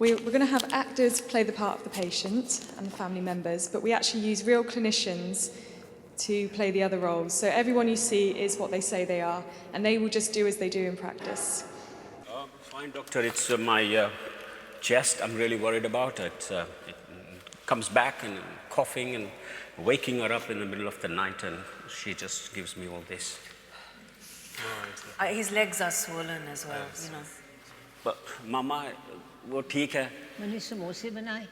We're going to have actors play the part of the patient and the family members, but we actually use real clinicians to play the other roles. So everyone you see is what they say they are, and they will just do as they do in practice. Fine, doctor. It's my chest I'm really worried about. It comes back and coughing and waking her up in the middle of the night, and she just gives me all this. His legs are swollen as well, you know. But Mama, वो ठीक है. मैंने समोसे बनाए.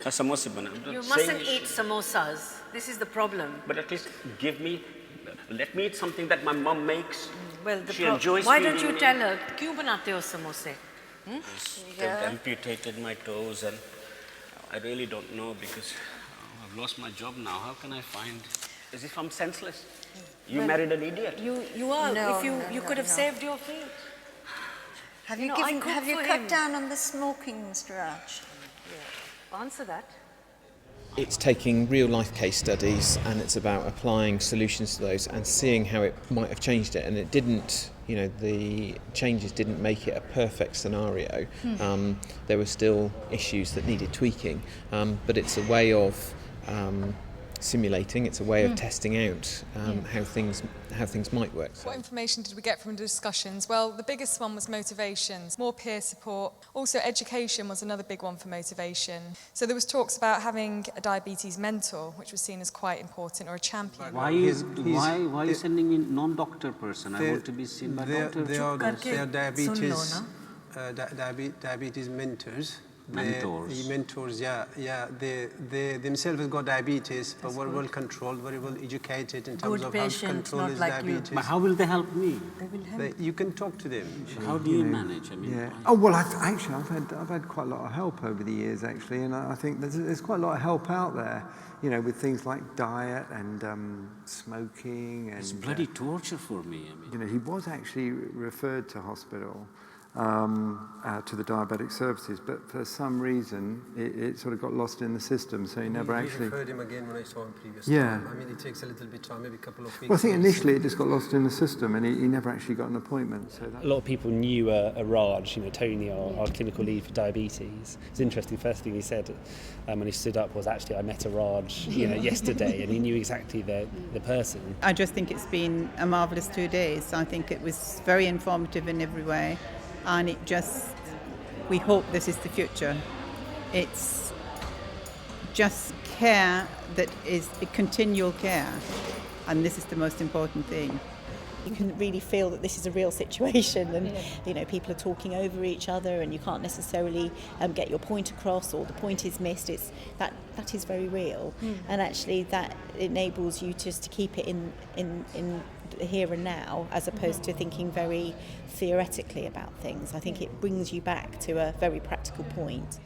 समोसे बनाए. You mustn't eat samosas. This is the problem. But at least let me eat something that my mum makes. Well, she enjoys. Why don't you tell her? क्यों बनाते हो समोसे? They've amputated my toes, and I really don't know because I've lost my job now. How can I find? As if I'm senseless. You married an idiot. You are. No, if you could have saved your feet. Have you cut down on the smoking, Mr. Arch? Yeah. Answer that. It's taking real life case studies and it's about applying solutions to those and seeing how it might have changed it. And it didn't, the changes didn't make it a perfect scenario. There were still issues that needed tweaking, but it's a way of simulating, it's a way of testing out how things might work. What information did we get from the discussions? Well, the biggest one was motivations, more peer support. Also, education was another big one for motivation. So there was talks about having a diabetes mentor, which was seen as quite important, or a champion. Why are you sending me non-doctor person? I want to be seen by doctor. They are diabetes mentors. Mentors, yeah. They themselves have got diabetes, but were well controlled, very well educated in terms of how to control his diabetes. But how will they help me? They will help. You can talk to them. How do you manage? I mean, yeah. Oh well, I've had quite a lot of help over the years actually, and I think there's quite a lot of help out there. With things like diet and smoking. And, it's bloody torture for me. I mean, he was actually referred to hospital. To the diabetic services, but for some reason it sort of got lost in the system, so he never actually referred him again when I saw him previously. Yeah. I mean, it takes a little bit of time, maybe a couple of weeks. Well, I think initially it just got lost in the system, and he never actually got an appointment. So a lot of people knew Raj, Tony, our clinical lead for diabetes. It's interesting. First thing he said when he stood up was, actually, I met a Raj, yesterday, and he knew exactly the person. I just think it's been a marvellous 2 days. I think it was very informative in every way. And we hope this is the future. It's just care that is a continual care, and this is the most important thing. You can really feel that this is a real situation, and people are talking over each other, and you can't necessarily get your point across, or the point is missed. That is very real, and actually that enables you just to keep it in here and now, as opposed to thinking very theoretically about things. I think it brings you back to a very practical point.